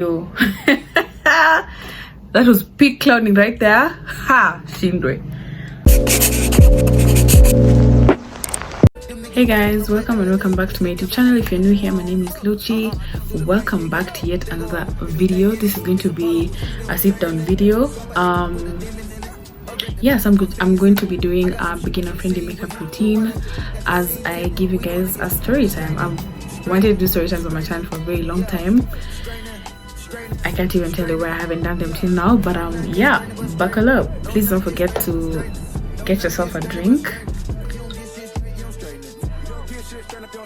Yo. That was peak clowning right there. Ha! Shindwe. Hey guys, welcome and welcome back to my YouTube channel. If you're new here, my name is Luchi. Welcome back to yet another video. This is going to be a sit down video. Yes, I'm going to be doing a beginner friendly makeup routine as I give you guys a story time. I've wanted to do story times on my channel for a very long time. I can't even tell you where I haven't done them till now, but yeah, buckle up. Please don't forget to get yourself a drink.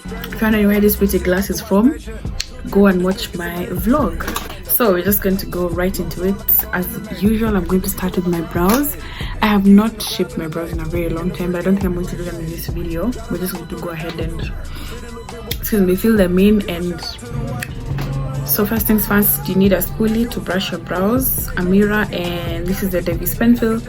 If you want to know where this pretty glass is from, go and watch my vlog. So we're just going to go right into it. As usual, I'm going to start with my brows. I have not shaped my brows in a very long time, but I don't think I'm going to do them in this video. We're just going to go ahead and fill them in. And so first things first, you need a spoolie to brush your brows, a mirror, and this is the Davis pencil.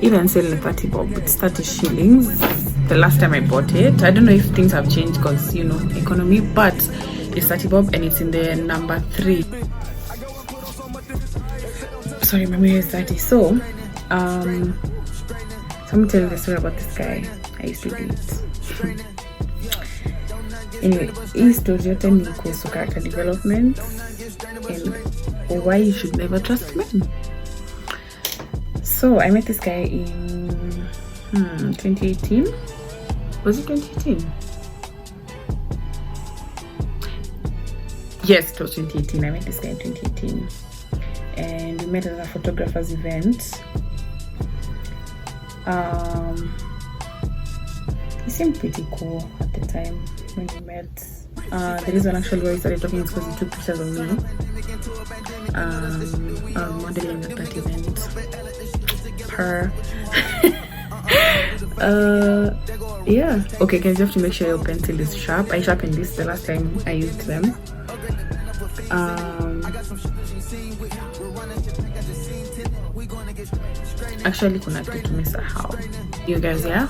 Even sale like 30 bob, it's 30 shillings. The last time I bought it, I don't know if things have changed because, you know, economy, but it's 30 bob and it's in the number 3. Sorry, my mirror is 30. So let me tell you the story about this guy. I used to date. Anyway, hii story yote ni kuhusu character development and why you should never trust men. So I met this guy in 2018. Was it 2018? Yes, it was 2018. I met this guy in 2018 and we met at a photographer's event. He seemed pretty cool at the time when we met. The reason actually why we started talking is because he took pictures of me modeling at that event. Yeah, okay guys, you have to make sure your pencil is sharp. I sharpened this the last time I used them. Actually kuna kitu tumesahau you guys. Yeah,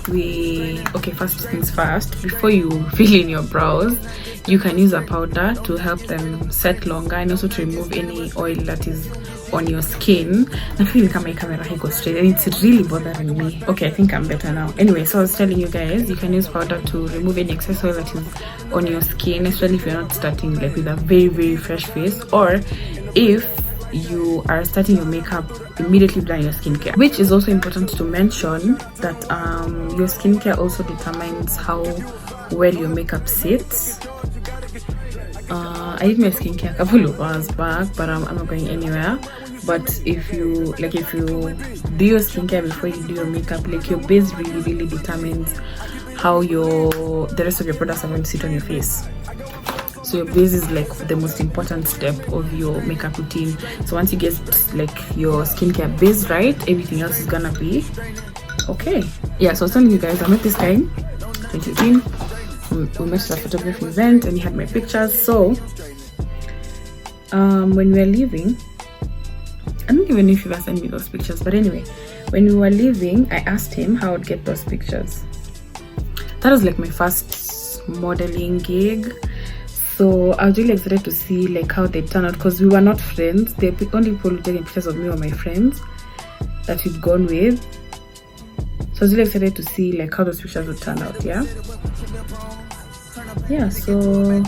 okay, first things first, before you fill in your brows, you can use a powder to help them set longer and also to remove any oil that is on your skin. I feel like my camera goes straight and it's really bothering me. Okay, I think I'm better now. Anyway, so I was telling you guys, you can use powder to remove any excess oil that is on your skin, especially if you're not starting like with a very fresh face, or if you are starting your makeup immediately done your skincare, which is also important to mention that your skincare also determines how well your makeup sits. I did my skincare a couple of hours back, but I'm not going anywhere. But if you do your skincare before you do your makeup, like your base really determines how the rest of your products are going to sit on your face. So your base is like the most important step of your makeup routine. So once you get like your skincare base right, everything else is gonna be okay. Yeah, so I was telling you guys, I met this guy 2018. We met at a photography event and he had my pictures. So when we were leaving, I don't even know if you guys sent me those pictures, but anyway, when we were leaving, I asked him how I would get those pictures. That was like my first modeling gig. So I was really excited to see like how they turn out, because we were not friends. The only people who taking pictures of me were my friends that we'd gone with. So I was really excited to see like how those pictures would turn out. Yeah, so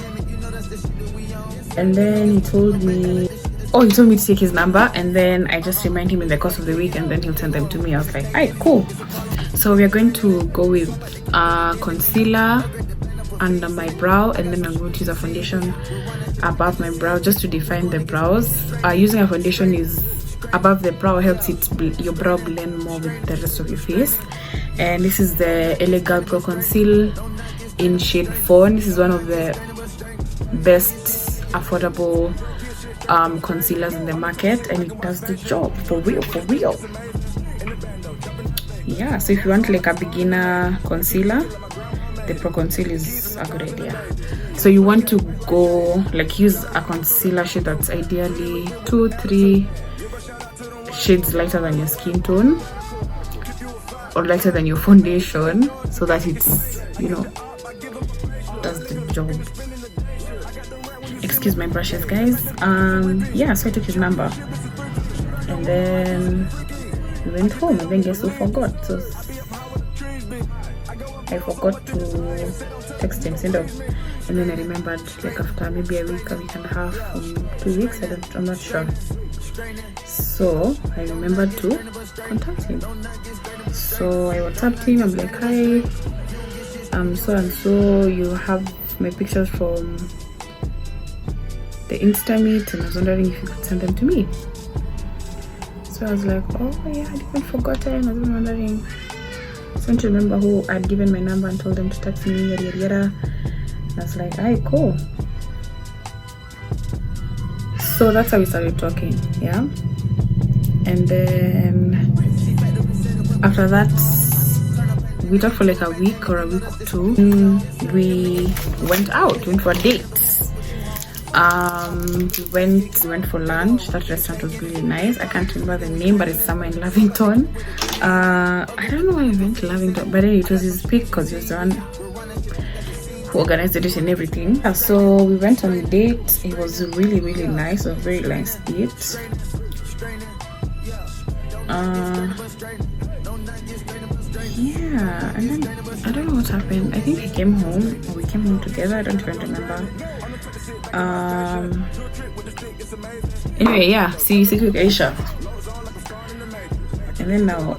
and then he told me to take his number, and then I just remind him in the course of the week and then he'll send them to me. I was like, alright, cool. So we are going to go with concealer under my brow, and then I'm going to use a foundation above my brow just to define the brows. Using a foundation is above the brow helps your brow blend more with the rest of your face. And this is the Elegant Pro Conceal in shade 4. This is one of the best affordable concealers in the market, and it does the job for real. Yeah, so if you want like a beginner concealer, the Pro Conceal is a good idea. So you want to go like use a concealer shade that's ideally 2-3 shades lighter than your skin tone or lighter than your foundation, so that it's, you know, does the job. to use my brushes, guys. Yeah, so I took his number and then we went home, and then guess who forgot? So I forgot to text him, send off. And then I remembered like after maybe a week and a half, 2 weeks, I'm not sure. So I remembered to contact him. So I WhatsApped him. I'm like, hi, so and so, you have my pictures from the Insta meet, and I was wondering if you could send them to me. So I was like, oh yeah, I didn't forgotten. I was wondering. I was trying to remember who I'd given my number and told them to text me, yada yada yada. I was like, alright, cool. So that's how we started talking, yeah. And then after that, we talked for like a week or two. We went out, went for a date. We went for lunch. That restaurant was really nice. I can't remember the name, but it's somewhere in Lavington. I don't know why we went to Lavington, but anyway, it was his pick because he was the one who organized the date and everything. So we went on a date. It was really, really nice. A very nice date. Yeah, and then I don't know what happened. I think he came home, or we came home together. I don't even remember. Anyway, yeah, see with Aisha. And then now,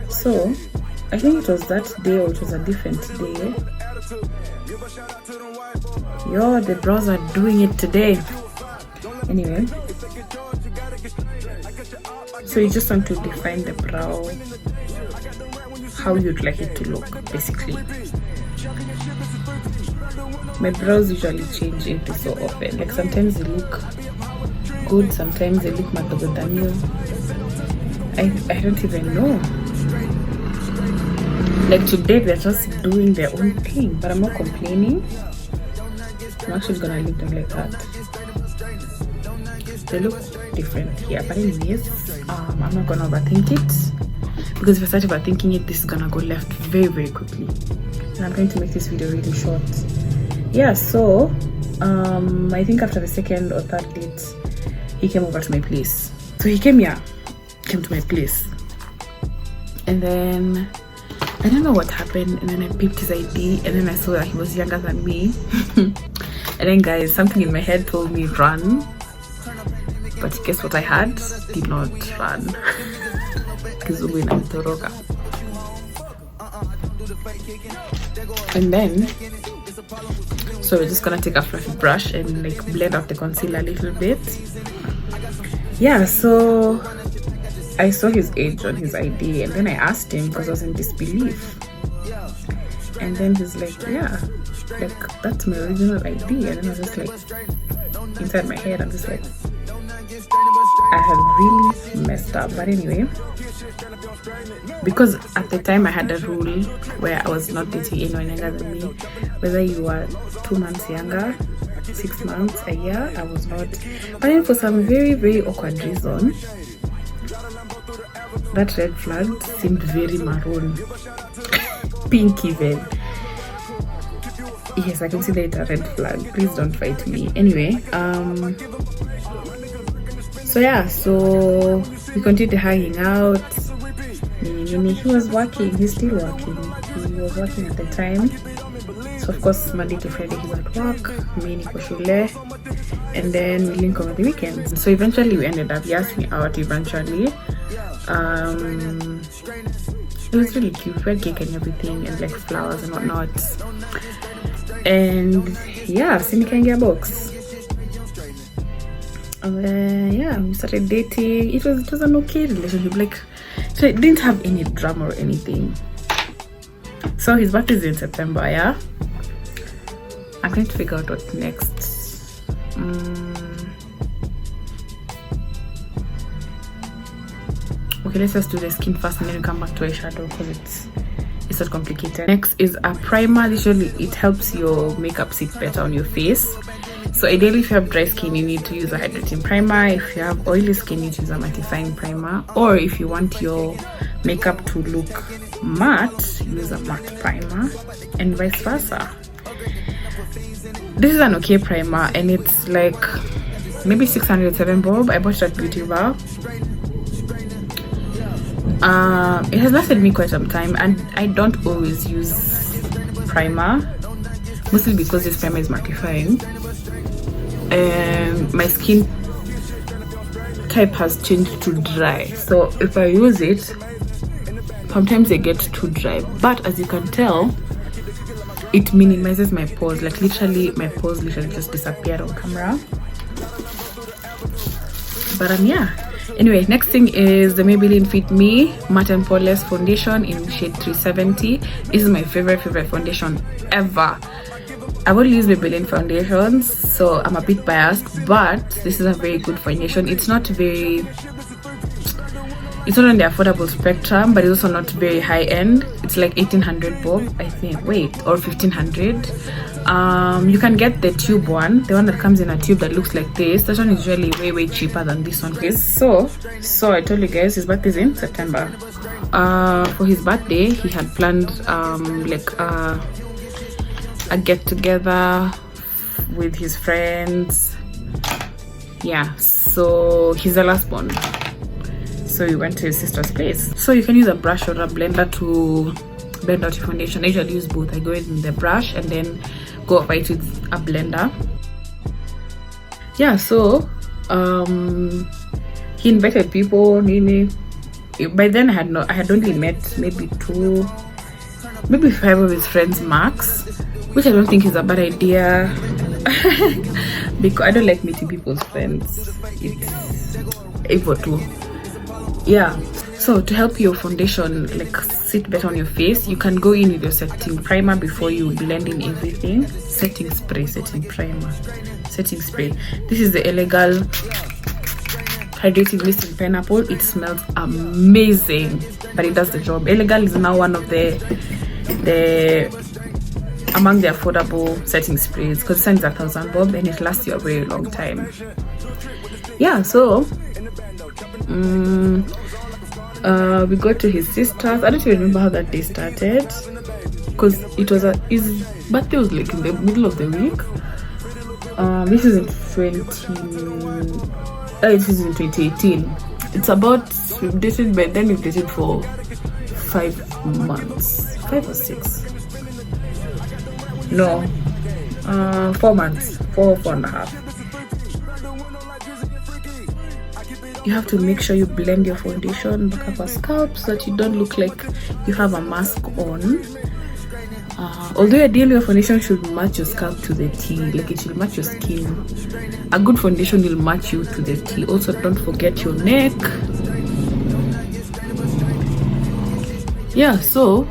so I think it was that day or it was a different day. Yo, the bros are doing it today. Anyway, so you just want to define the brow, how you'd like it to look, basically. My brows usually change every so often. Like sometimes they look good, sometimes they look madogo than you. I don't even know. Like today they're just doing their own thing, but I'm not complaining. I'm actually gonna leave them like that. They look different here, but anyways, I'm not gonna overthink it, because if I start overthinking it, this is gonna go left very, very quickly. And I'm going to make this video really short. Yeah, so I think after the second or third date, he came over to my place. So he came to my place, and then I don't know what happened, and then I peeped his ID, and then I saw that he was younger than me. And then guys, something in my head told me run, but guess what I had? Did not run. And then, so we're just gonna take a fluffy brush and like blend out the concealer a little bit. Yeah, so I saw his age on his ID, and then I asked him because I was in disbelief. And then he's like, yeah, like that's my original ID. And then I was just like, inside my head, I'm just like, I have really messed up. But anyway, because at the time I had a rule where I was not dating anyone younger than me, whether you were 2 months younger, 6 months, a year, I was not. But then for some very, very awkward reason, that red flag seemed very maroon, pink even. Yes, I consider it a red flag. Please don't fight me. Anyway, so yeah, so we continued hanging out. He was working. He's still working. He was working at the time. So of course, Monday to Friday he's at work. Me niko shule, and then we link over the weekends. So eventually we ended up. He asked me out. Eventually, it was really cute. We had cake and everything, and like flowers and whatnot. And yeah, Sinikanga box. And then yeah, we started dating. It was an okay relationship. Like, so it didn't have any drama or anything. So his birthday is in September. Yeah, I'm trying to figure out what's next. Okay, let's just do the skin first and then we come back to eyeshadow because it's not complicated. Next is a primer. Usually it helps your makeup sit better on your face. So ideally, if you have dry skin, you need to use a hydrating primer. If you have oily skin, you need to use a mattifying primer. Or if you want your makeup to look matte, use a matte primer, and vice versa. This is an okay primer, and it's like maybe 607 bob. I bought it at Beauty Bar. It has lasted me quite some time, and I don't always use primer, mostly because this primer is mattifying. My skin type has changed to dry, so if I use it, sometimes they get too dry. But as you can tell, it minimizes my pores. Like literally, my pores literally just disappeared on camera. But yeah. Anyway, next thing is the Maybelline Fit Me Matte and Poreless Foundation in shade 370. This is my favorite foundation ever. I've only used Maybelline foundations, so I'm a bit biased, but this is a very good foundation. It's not on the affordable spectrum, but it's also not very high end. It's like 1800 bob, I think. Wait, or 1500. You can get the tube one, the one that comes in a tube that looks like this. That one is usually way cheaper than this one is. So I told you guys his birthday is in September. For his birthday, he had planned like a get together with his friends. Yeah, so he's the last born, so we went to his sister's place. So you can use a brush or a blender to blend out your foundation. I usually use both. I go in the brush and then go over it with a blender. Yeah, so he invited people. By then I had only met maybe 5 of his friends max, which I don't think is a bad idea. Because I don't like meeting people's friends. It's evil too. Yeah, so to help your foundation like sit better on your face, you can go in with your setting primer before you blend in everything. Setting spray. This is the Elegal Hydrating Mist in Pineapple. It smells amazing, but it does the job. Elegal is now one of the among the affordable setting sprays, because this one is 1,000 bob and it lasts you a very long time. Yeah, so we got to his sister's. I don't even remember how that day started, because his birthday was like in the middle of the week. This is in 2018. It's about, we've dated, but then we've dated for 5 months, 5 or 6. No, 4 months, 4.5. You have to make sure you blend your foundation back up your scalp so that you don't look like you have a mask on. Although ideally your foundation should match your scalp to the T, like it should match your skin. A good foundation will match you to the T. Also, don't forget your neck. Yeah, so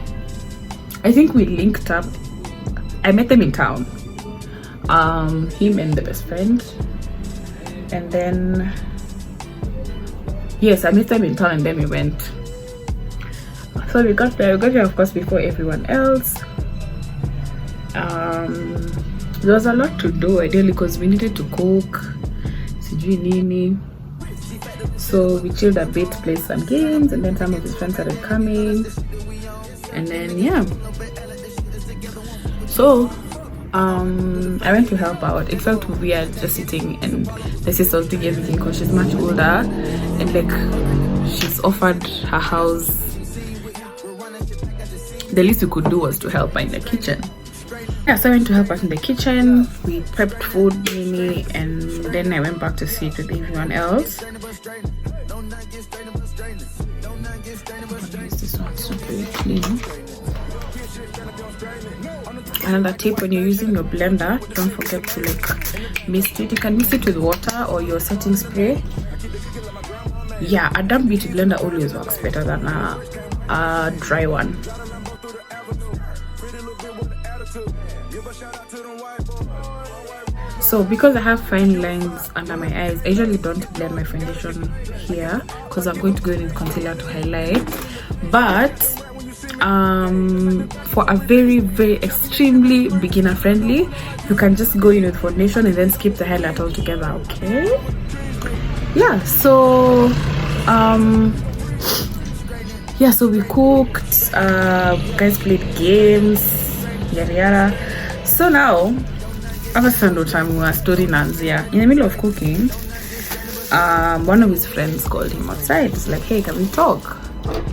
I think we linked up. I met them in town, him and the best friend, and then yes, I met them in town and then we went. So we got there of course before everyone else. There was a lot to do ideally because we needed to cook, sijui nini. So we chilled a bit, played some games, and then some of his friends started coming, and then yeah. So I went to help out. It felt weird just sitting and the sister was doing everything because she's much older and like she's offered her house. The least we could do was to help her in the kitchen. Yeah, so I went to help out in the kitchen. We prepped food, Mimi, and then I went back to sit with everyone else. This one's not very clean. Another tip: when you're using your blender, don't forget to like mist it. You can mix it with water or your setting spray. Yeah, a damp beauty blender always works better than a dry one. So because I have fine lines under my eyes, I usually don't blend my foundation here because I'm going to go in with concealer to highlight. But for a very extremely beginner friendly, you can just go in with foundation and then skip the highlight altogether. Okay, yeah, so yeah, so we cooked, guys played games, yada yada. So now After Sunday time, we were story Nanzia. In the middle of cooking, one of his friends called him outside. He's like, hey, can we talk?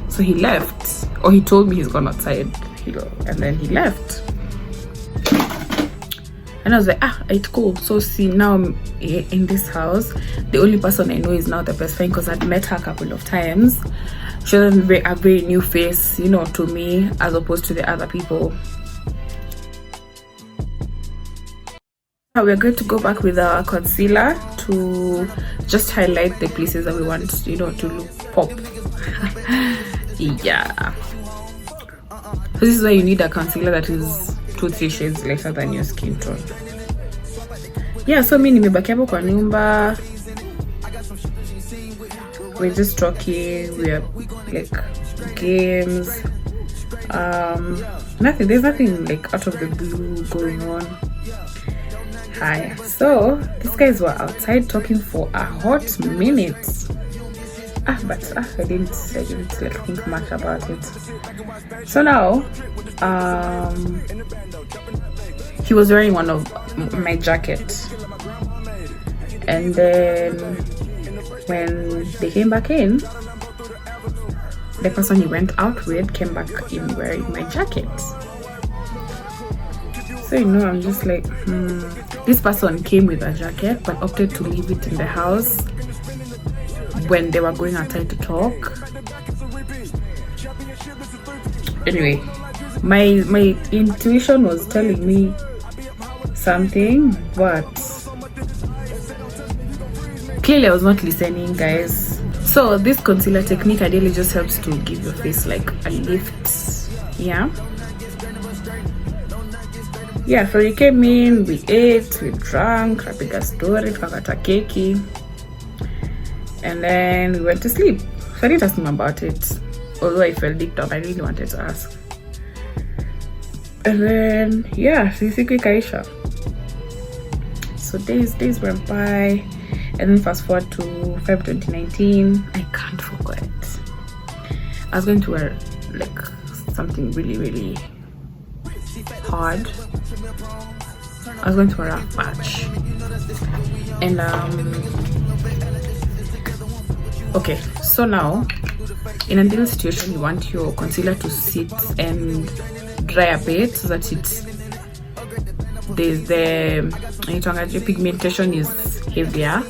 So he left. Or he told me he's gone outside. And then he left. And I was like, it's cool. So see, now I'm in this house. The only person I know is now the best friend, because I'd met her a couple of times. She has a very new face, you know, to me, as opposed to the other people. We're going to go back with our concealer to just highlight the places that we want, you know, to look pop. Yeah. So this is why you need a concealer that is 2-3 shades lighter than your skin tone. Yeah, so mimi nimebaki hapo kwa nyumba. We're just talking, we're like games. There's nothing like out of the blue going on. Hi. So these guys were outside talking for a hot minute. But I didn't like think much about it. So now he was wearing one of my jacket, and then when they came back in, the person he went out with came back in wearing my jacket. So you know, I'm just like, this person came with a jacket but opted to leave it in the house when they were going outside to talk. Anyway, my intuition was telling me something, but clearly I was not listening, guys. So this concealer technique ideally just helps to give your face like a lift. Yeah, so we came in, we ate, we drank, I picked a story, tukakata keki, and then we went to sleep. So I didn't ask him about it, although I felt deep down I really wanted to ask. And then yeah, siku ikaisha. So days went by, and then fast forward to February 2019. I can't forget, I was going to wear like something really hard. I was going to wear a patch, and okay, so now in a ideal situation you want your concealer to sit and dry a bit so that the pigmentation is heavier,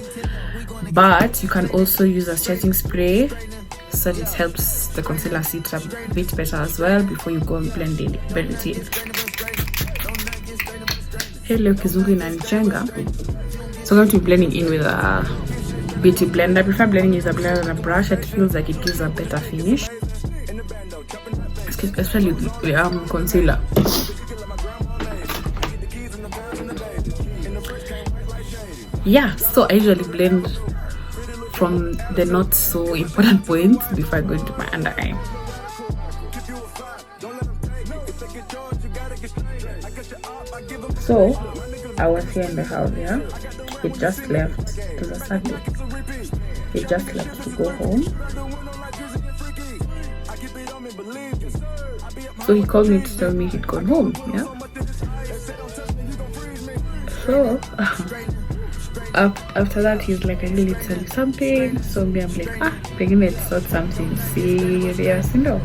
but you can also use a setting spray so that it helps the concealer sit a bit better as well before you go and blend it in. Hello kizungu inanichenga. So I'm going to be blending in with a beauty blender. I prefer blending with a blender than a brush. It feels like it gives a better finish, especially with concealer. Yeah, so I usually blend from the not so important points before I go into my under eye. So I was here in the house, yeah. He just left. It was a Sunday. He just left to go home. So he called me to tell me he'd gone home, yeah. So after that he's like, I need to tell you something. So me, I'm like, pengine it's not something serious, you know.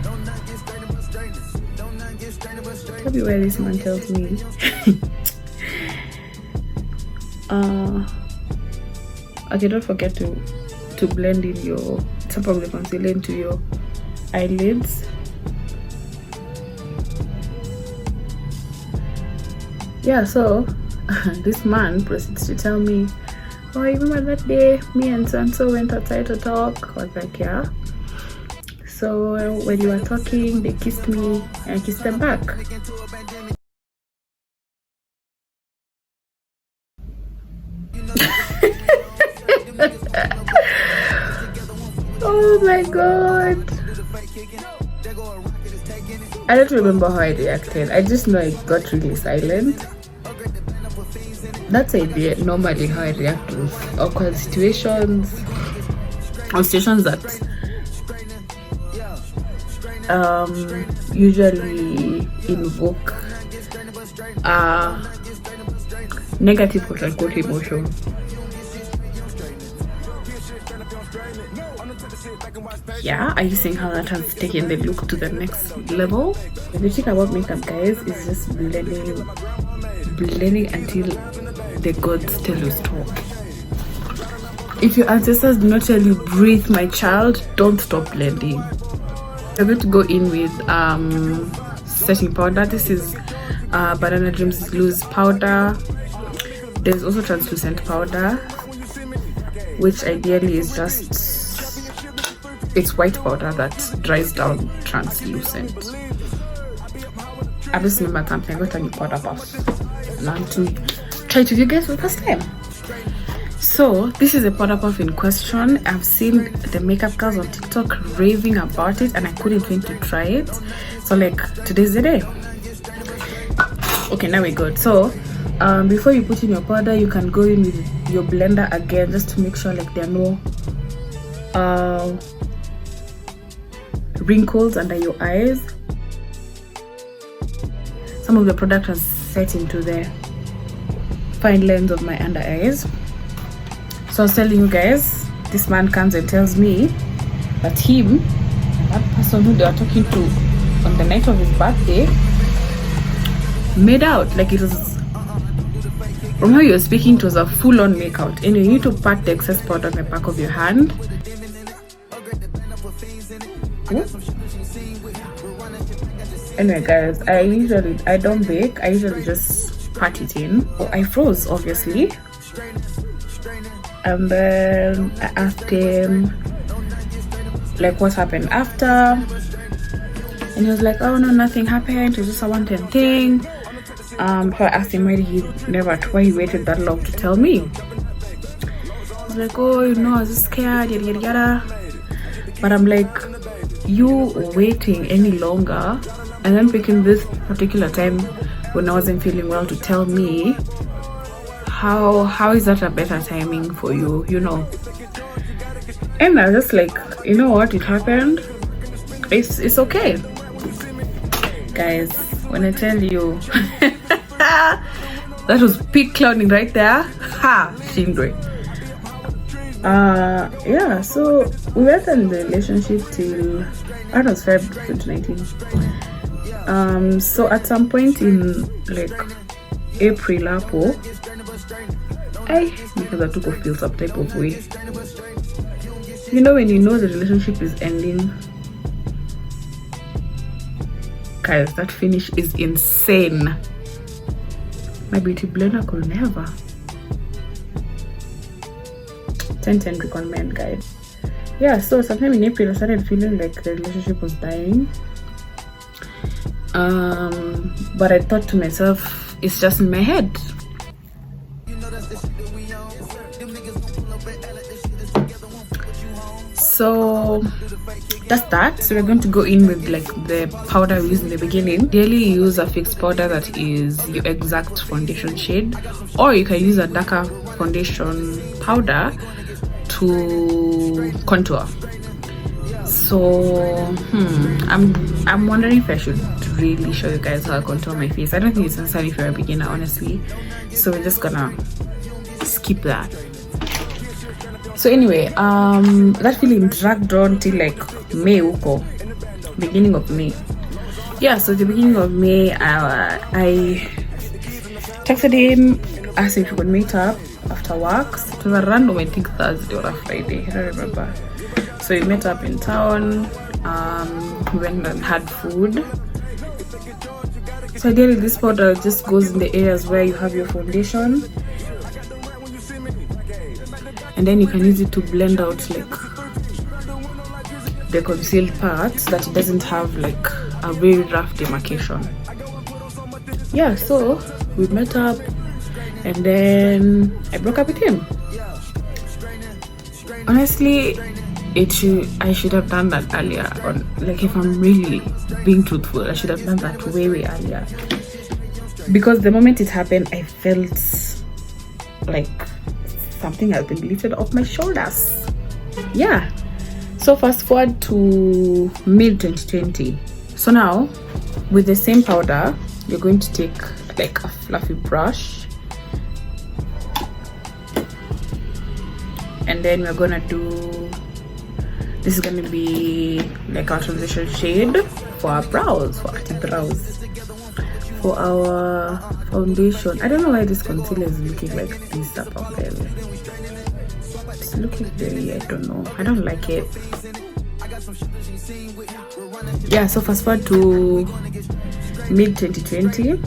Tell me where this man tells me. Okay, don't forget to blend in your top of the concealer into your eyelids. Yeah, so this man proceeds to tell me, oh, you remember that day me and so went outside to talk? I was like, yeah. So when you were talking, they kissed me and I kissed them back. Oh my god. I don't remember how I reacted. I just know I got really silent. That's normally how I react with awkward situations, or situations that usually invoke negative quote-unquote emotion. Yeah, are you seeing how that has taken the look to the next level? The thing about makeup, guys, is just blending until the gods tell you stop. If your ancestors do not tell you breathe, my child, don't stop blending. We're going to go in with setting powder. This is Banana Dreams loose powder. There's also translucent powder, which ideally is just, it's white powder that dries down translucent. I just remember something. I got a new powder puff. Learn to try to do you guys for the first time. So this is a powder puff in question. I've seen the makeup girls on TikTok raving about it, and I couldn't wait to try it. So like, today's the day. Okay, now we're good. So before you put in your powder, you can go in with your blender again, just to make sure like there are no wrinkles under your eyes. Some of the product has set into the fine lines of my under eyes. So I was telling you guys, this man comes and tells me that him, that person who they were talking to on the night of his birthday, made out. Like, it was, from how you were speaking, it was a full-on makeout. And you need to pat the excess powder on the back of your hand. Anyway guys, I don't bake, I usually just pat it in. So I froze, obviously, and then I asked him like what happened after, and he was like, oh no, nothing happened, it was just a one-time thing. So I asked him why he waited that long to tell me. He was like, oh, you know, I was just scared, yada yada yada. But I'm like, you waiting any longer and then picking this particular time when I wasn't feeling well to tell me, how is that a better timing for you, you know? And I was just like, you know what, it happened, it's okay. Guys, when I tell you that was peak clowning right there, ha, Shindre. Yeah, so we were in the relationship till I was February 2019. So at some point in like April Apple, because I took a feel some type of way. You know, when you know the relationship is ending, guys, that finish is insane. My beauty blender could never. 10/10 recommend, guys. Yeah, so sometime in April I started feeling like the relationship was dying. But I thought to myself, it's just in my head. So that's that. So we're going to go in with like the powder we used in the beginning. Daily use a fixed powder that is your exact foundation shade, or you can use a darker foundation powder to contour. So I'm wondering if I should really show you guys how I contour my face. I don't think it's necessary if you're a beginner, honestly, so we're just gonna skip that. So anyway, that feeling dragged on till like May uko, beginning of May. Yeah, so the beginning of May, I texted him, asked if we could meet up after work. So it was a random, I think Thursday or a Friday, I don't remember. So we met up in town, we went and had food. So ideally this powder just goes in the areas where you have your foundation, and then you can use it to blend out like the concealed parts that it doesn't have like a very rough demarcation. Yeah, so we met up and then I broke up with him. Honestly, I should have done that earlier on. Like, if I'm really being truthful, I should have done that way earlier, because the moment it happened I felt like something has been lifted off my shoulders. Yeah, so fast forward to mid 2020. So now with the same powder, you're going to take like a fluffy brush and then we're gonna do, this is gonna be like our transition shade for our brows, for our foundation. I don't know why this concealer is looking like this up there. It's looking very, I don't know, I don't like it. Yeah, so fast forward to mid 2020.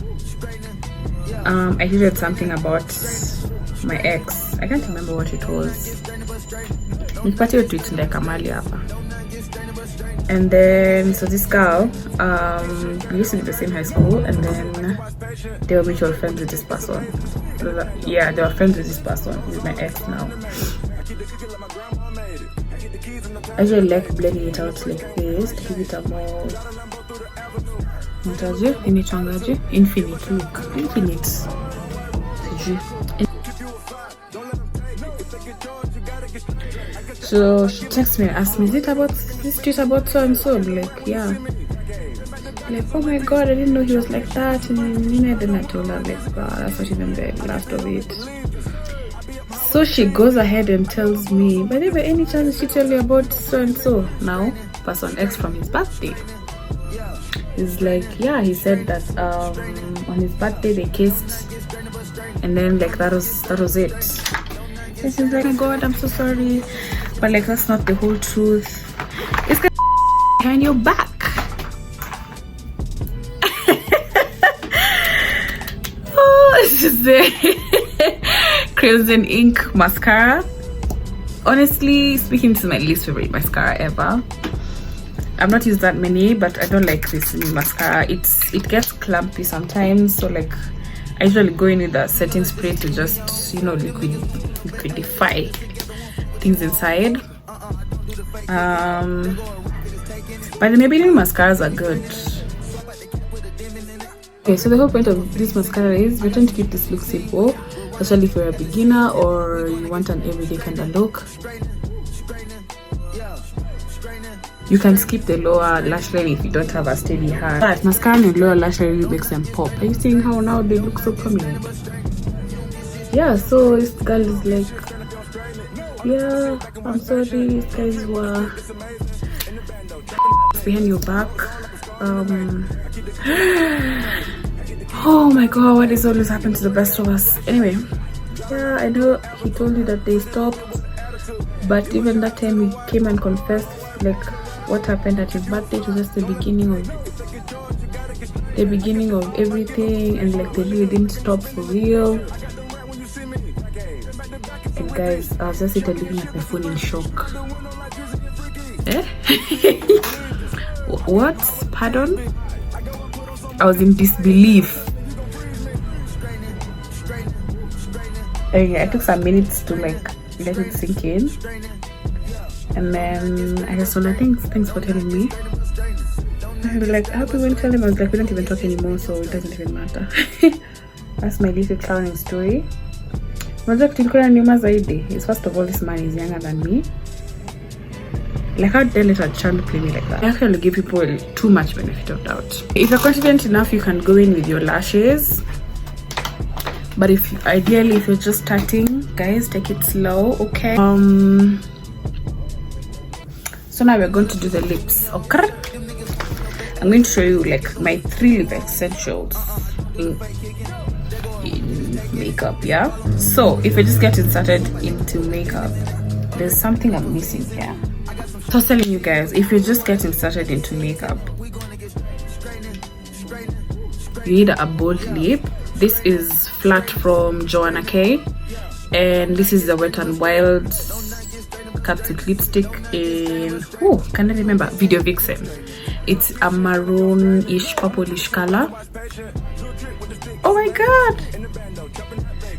I heard something about my ex. I can't remember what it was. And then so this girl, we used to be the same high school, and then they were mutual friends with this person. Yeah, they were friends with this person. He's my ex now. I usually like blending it out like this to give it a more infinite look. So she texts me and asks me, is this tweet about so and so? I'm like, yeah. Like, oh my god, I didn't know he was like that. And then I told her, like, wow, that's not even the last of it. So she goes ahead and tells me, but if by any chance she tell you about so and so now, person X from his birthday. He's like, yeah, he said that on his birthday they kissed, and then like that was it. And she's like, oh my god, I'm so sorry, but like that's not the whole truth. It's behind your back. Oh, this is the Crimson Ink mascara. Honestly speaking, this is my least favorite mascara ever. I've not used that many, but I don't like this mascara. It gets clumpy sometimes, so like I usually go in with a setting spray to just, you know, liquidify things inside. But the Maybelline mascaras are good. Okay, so the whole point of this mascara is we're trying to keep this look simple, especially if you're a beginner or you want an everyday kind of look. You can skip the lower lash line if you don't have a steady hand. But mascara and lower lash line really makes them pop. Are you seeing how now they look so prominent? Yeah, so this girl is like, yeah, I'm sorry, these guys were behind your back. Oh my god, what is always happened to the best of us? Anyway, yeah, I know he told you that they stopped, but even that time he came and confessed like what happened at his birthday. It was just the beginning of everything, and like they really didn't stop for real. And guys, I was just looking at my phone in shock. Eh? What? Pardon? I was in disbelief. I took some minutes to like let it sink in, and then I just told her, thanks for telling me. I was like, I hope you won't tell him. I was like, we don't even talk anymore, so it doesn't even matter. That's my little clowning story. Is first of all, this man is younger than me. Like, how dare let a child play me like that? I actually give people too much benefit of doubt. If you're confident enough, you can go in with your lashes. But ideally, if you're just starting, guys, take it slow, okay? So now we're going to do the lips, okay? I'm going to show you like my 3 lip essentials in makeup, yeah? So if you're just getting started into makeup, there's something I'm missing here. So I was telling you guys, if you're just getting started into makeup, you need a bold lip. This is flat from Joanna K, and this is the Wet n Wild Capsule lipstick in, can I remember, Video Vixen. It's a maroon-ish, purplish color. Oh my god!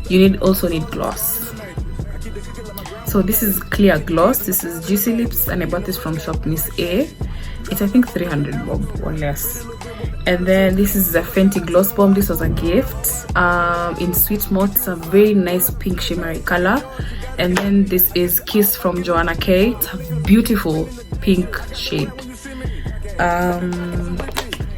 You also need gloss. So this is clear gloss. This is Juicy Lips, and I bought this from Shop Miss A. It's I think 300 bob or less. And then this is the Fenty Gloss Bomb. This was a gift in Sweet Malt. It's a very nice pink shimmery color. And then this is Kiss from Joanna K. It's a beautiful pink shade.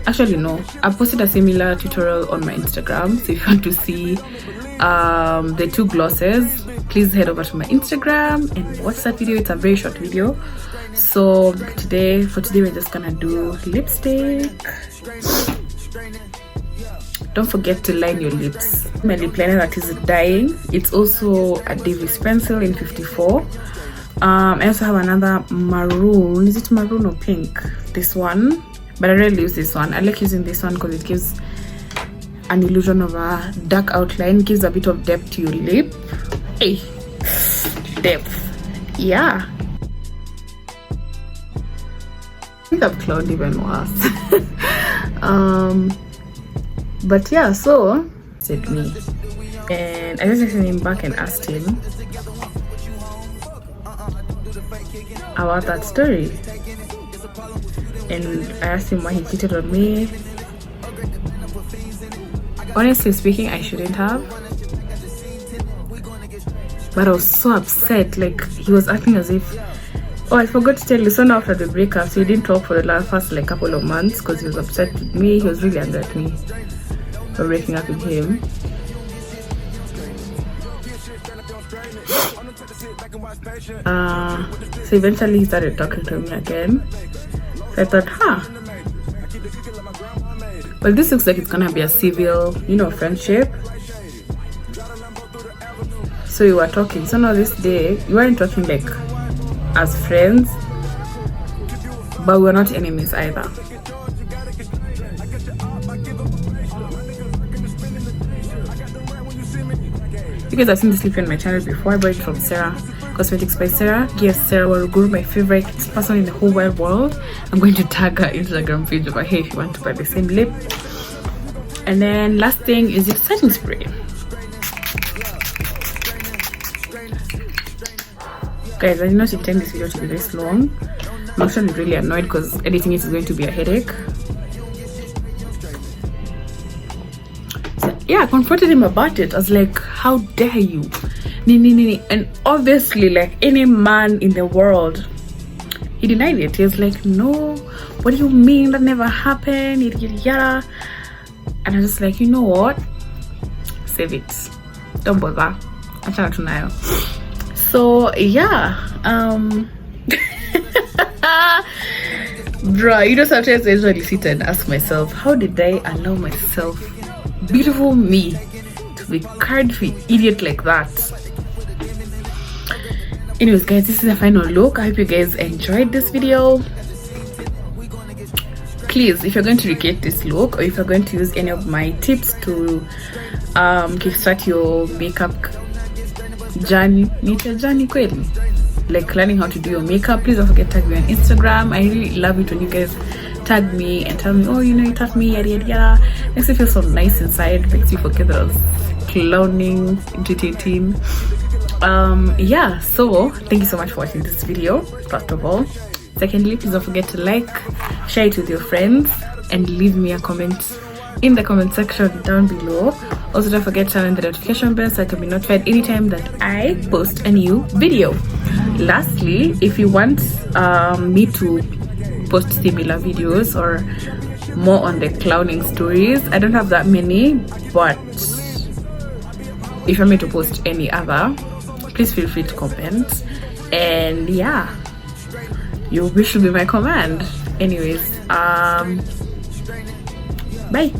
Actually no, I posted a similar tutorial on my Instagram, so if you want to see the 2 glosses, please head over to my Instagram and watch that video. It's a very short video. So for today we're just gonna do lipstick. Don't forget to line your lips. My lip liner that is dying. It's also a Davis pencil in 54. I also have another maroon. Is it maroon or pink? This one, but I rarely use this one. I like using this one because it gives an illusion of a dark outline, gives a bit of depth to your lip. Hey, depth. Yeah, I think I've clowned even worse. But yeah, so said me, and I just texted him back and asked him about that story, and I asked him why he cheated on me. Honestly speaking, I shouldn't have, but I was so upset. Like, he was acting as if, oh, I forgot to tell you, so now after the breakup, so he didn't talk for the first like couple of months because he was upset with me. He was really angry at me for breaking up with him. So eventually he started talking to me again. So I thought, well, this looks like it's gonna be a civil, friendship. So we were talking. So now this day we weren't talking like as friends, but we were not enemies either. You guys have seen this clip on my channel before. I bought it from Sarah Cosmetics by Sarah. Yes, Sarah Waruguru, my favorite person in the whole wide world. I'm going to tag her Instagram page over here if you want to buy the same lip. And then last thing is the setting spray. Guys, I did not intend this video to be this long. I'm actually really annoyed because editing it is going to be a headache. Yeah, I confronted him about it. I was like, how dare you? And obviously, like any man in the world, he denied it. He was like, no, what do you mean? That never happened. Yada. And I was just like, you know what? Save it. Don't bother. Achana tunayo. So yeah. Bruh, sometimes I usually sit and ask myself, how did I allow myself, beautiful me, to be carried for an idiot like that? Anyways, guys, this is the final look. I hope you guys enjoyed this video. Please, if you're going to recreate this look, or if you're going to use any of my tips to kickstart your makeup journey, like learning how to do your makeup, please don't forget to tag me on Instagram. I really love it when you guys tag me and tell me, oh, you taught me, yada yada yada. Makes me feel so nice inside, makes you forget that I was clowning, irritating. Yeah, so thank you so much for watching this video, first of all. Secondly, please don't forget to like, share it with your friends, and leave me a comment in the comment section down below. Also, don't forget to turn on the notification bell so I can be notified anytime that I post a new video. Lastly, if you want me to post similar videos or more on the clowning stories, I don't have that many, but if you want me to post any other, please feel free to comment. And yeah, your wish will be my command. Anyways, bye.